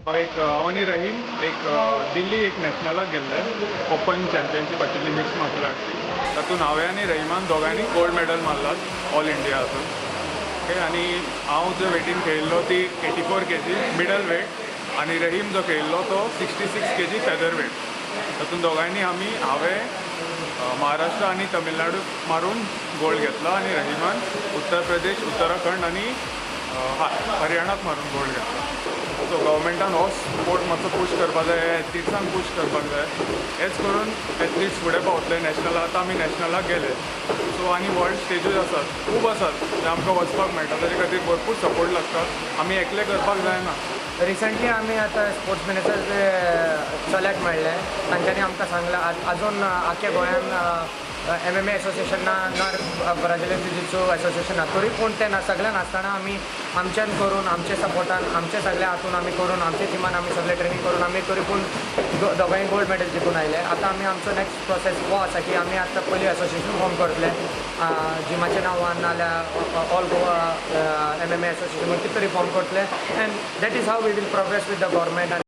हांव आनी रहीम दिल्ली नॅशनलाक गेल्ले ओपन चॅम्पियनशीप आशिल्ली मिक्स मार्शल आर्टची तातूंत हांवें आनी Rahiman दोगांनी gold medal मारलात all India हातून ओके. आनी हांव जो वेटीन खेळिल्लो ती 84 kg मिडल वेट आनी रहीम जो खेळिल्लो तो 66 kg फेदर वेट. तातूंत दोगांनी हांवें महाराष्ट्र आनी तमिळनाडू मारून गोल्ड घेतलो आनी रहिमान उत्तर प्रदेश, उत्तराखंड आनी हरियाणाक मारून गोल्ड घेतलो. सो गव्हर्मेंटान हो स्पोर्ट मातसो पुश करपाक जाय, एथलीट्सांक पुश करपाक जाय. हेच करून एथलीट्स फुडें पावतले नॅशनल. आतां आमी नॅशनलाक गेले सो आनी वर्ल्ड स्टेजीस आसात, खूब आसात जे आमकां वचपाक मेळटा. ताजे खातीर भरपूर सपोर्ट लागता. आमी एकले करपाक जायना. रिसंटली आमी आतां स्पोर्ट्स मिनिस्टर जे चल्याक मेळ्ळे तांच्यांनी आमकां सांगलां आजून आख्या गोंयान MMA एसोसिएशन ना, ब्राझिलियन जिजित्सू एसोसिएशन ना, तरी पूण ते सगळ्यान आसतना आमी आमच्यान करून आमच्या सपोर्टान आमचे सगळे हातून आमी करून आमच्या टिमान आमी सगळे ट्रेनींग करून आमी तरी पूण दोगांय गोल्ड मेडल जिखून आयले. आतां आमी आमचो नेक्स्ट प्रोसेस हो आसा की आमी आतां पयलीं एसोसिएशन फॉर्म करतले जिमाच्या नांवान नाल्यार ऑल गोवा MMA एसोसिएशन कितें तरी फॉर्म करतले. And that is how we will progress with the government.